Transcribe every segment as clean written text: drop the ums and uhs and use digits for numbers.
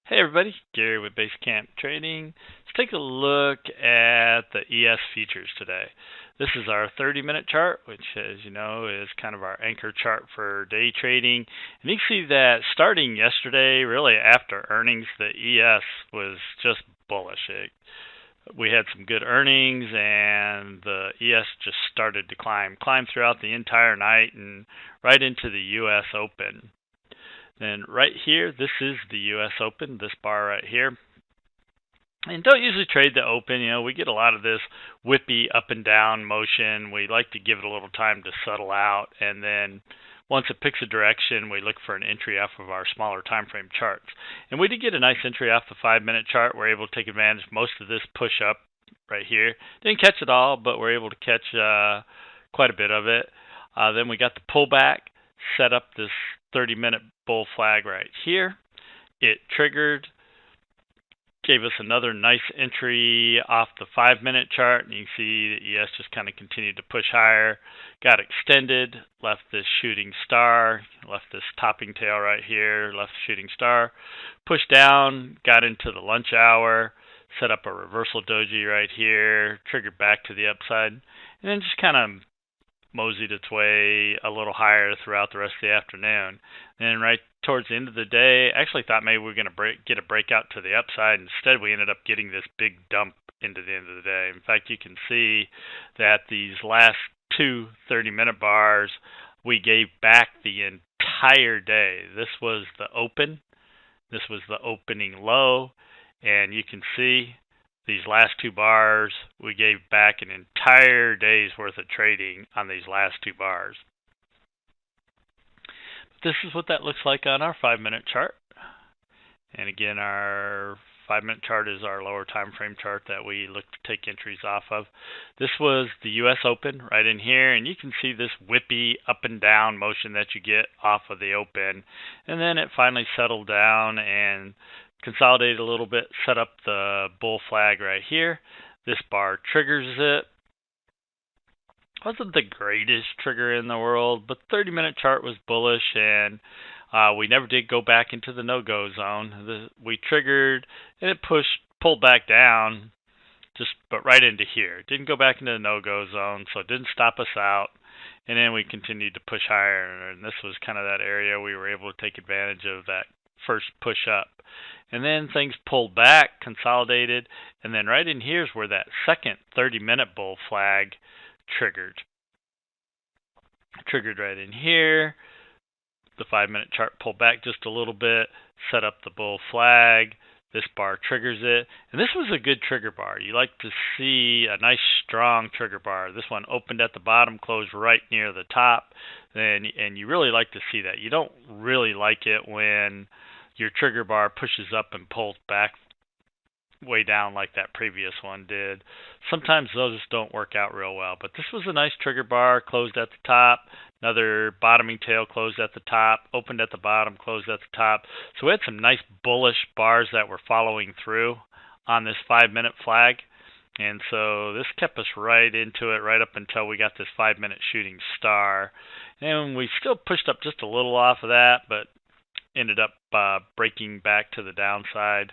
Hey everybody, Gary with Basecamp Trading. Let's take a look at the ES futures today. This is our 30-minute chart, which as you know is kind of our anchor chart for day trading. And you can see that starting yesterday, really after earnings, the ES was just bullish. We had some good earnings and the ES just started to climb throughout the entire night and right into the US Open. Then right here, this is the US Open, this bar right here. And don't usually trade the open. We get a lot of this whippy up and down motion. We like to give it a little time to settle out. And then once it picks a direction, we look for an entry off of our smaller time frame charts. And we did get a nice entry off the 5-minute chart. We're able to take advantage of most of this push up right here. Didn't catch it all, but we're able to catch quite a bit of it. Then we got the pullback, set up this 30-minute bull flag right here. It triggered, gave us another nice entry off the 5-minute chart, and you can see the ES just kind of continued to push higher, got extended, left this shooting star, left this topping tail right here, left the shooting star, pushed down, got into the lunch hour, set up a reversal doji right here, triggered back to the upside, and then just kind of moseyed its way a little higher throughout the rest of the afternoon. And right towards the end of the day, I actually thought maybe we were going to get a breakout to the upside. Instead, we ended up getting this big dump into the end of the day. In fact, you can see that these last two 30-minute bars, we gave back the entire day. This was the open. This was the opening low. And you can see these last two bars, we gave back an entire day's worth of trading on these last two bars. But this is what that looks like on our 5-minute chart. And again, our 5-minute chart is our lower time frame chart that we look to take entries off of. This was the US Open right in here, and you can see this whippy up and down motion that you get off of the open. And then it finally settled down and consolidated a little bit, set up the bull flag right here. This bar triggers it. Wasn't the greatest trigger in the world, but the 30-minute chart was bullish, and we never did go back into the no-go zone. We triggered, and it pulled back down, but right into here. It didn't go back into the no-go zone, so it didn't stop us out. And then we continued to push higher, and this was kind of that area we were able to take advantage of that first push up. And then things pulled back, consolidated, and then right in here is where that second 30-minute bull flag triggered. Triggered right in here. The 5-minute chart pulled back just a little bit, set up the bull flag. This bar triggers it. And this was a good trigger bar. You like to see a nice strong trigger bar. This one opened at the bottom, closed right near the top. And you really like to see that. You don't really like it when your trigger bar pushes up and pulls back way down like that previous one did. Sometimes those don't work out real well, but this was a nice trigger bar, closed at the top, another bottoming tail closed at the top, opened at the bottom, closed at the top. So we had some nice bullish bars that were following through on this 5-minute flag. And so this kept us right into it, right up until we got this 5-minute shooting star. And we still pushed up just a little off of that, but ended up breaking back to the downside.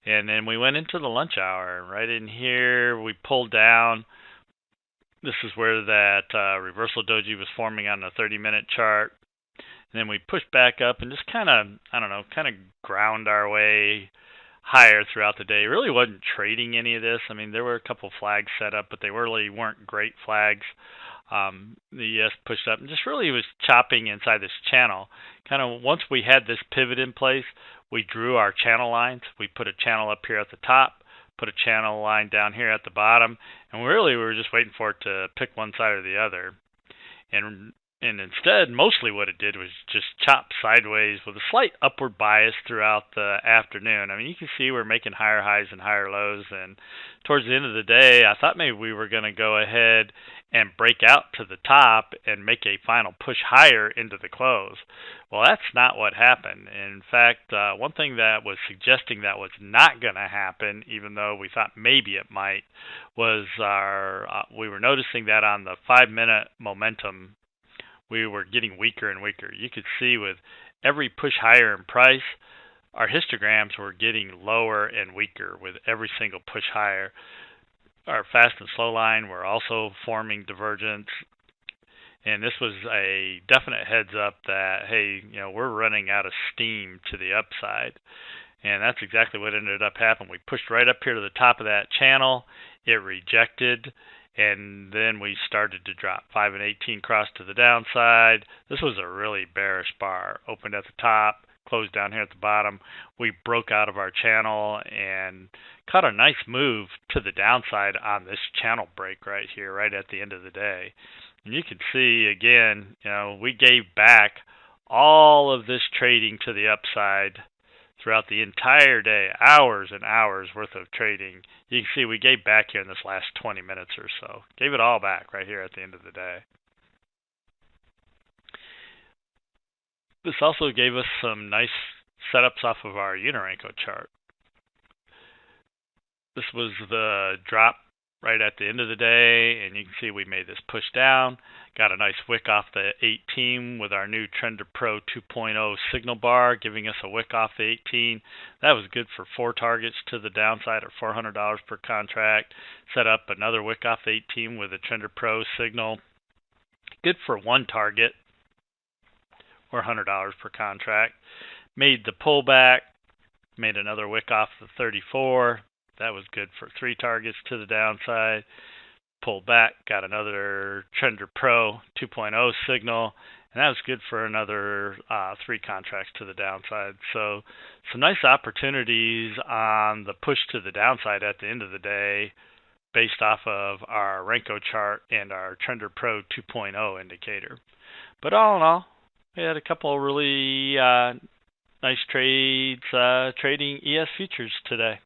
And then we went into the lunch hour. Right in here, we pulled down. This is where that reversal doji was forming on the 30-minute chart. And then we pushed back up and just kind of ground our way higher throughout the day. Really wasn't trading any of this. I mean, there were a couple flags set up, but they really weren't great flags. The ES pushed up and just really was chopping inside this channel. Kind of once we had this pivot in place, we drew our channel lines. We put a channel up here at the top, put a channel line down here at the bottom, and we were just waiting for it to pick one side or the other. And instead, mostly what it did was just chop sideways with a slight upward bias throughout the afternoon. I mean, you can see we're making higher highs and higher lows, and towards the end of the day, I thought maybe we were going to go ahead and break out to the top and make a final push higher into the close. Well, that's not what happened. In fact, one thing that was suggesting that was not going to happen, even though we thought maybe it might, was we were noticing that on the 5-minute momentum, we were getting weaker and weaker. You could see with every push higher in price, our histograms were getting lower and weaker with every single push higher. Our fast and slow line were also forming divergence, and this was a definite heads up that, hey, we're running out of steam to the upside. And that's exactly what ended up happening. We pushed right up here to the top of that channel. It rejected, and then we started to drop. 5 and 18 crossed to the downside. This was a really bearish bar. Opened at the top, closed down here at the bottom. We broke out of our channel and caught a nice move to the downside on this channel break right here, right at the end of the day. And you can see, again, we gave back all of this trading to the upside throughout the entire day, hours and hours worth of trading. You can see we gave back here in this last 20 minutes or so. Gave it all back right here at the end of the day. This also gave us some nice setups off of our Unirenko chart. This was the drop right at the end of the day, and you can see we made this push down. Got a nice wick off the 18 with our new Trender Pro 2.0 signal bar, giving us a wick off the 18. That was good for 4 targets to the downside or $400 per contract. Set up another wick off the 18 with a Trender Pro signal. Good for 1 target or $100 per contract. Made the pullback, made another wick off the 34. That was good for 3 targets to the downside. Pulled back, got another Trender Pro 2.0 signal, and that was good for another 3 contracts to the downside. So some nice opportunities on the push to the downside at the end of the day based off of our Renko chart and our Trender Pro 2.0 indicator. But all in all, we had a couple of really nice trades trading ES futures today.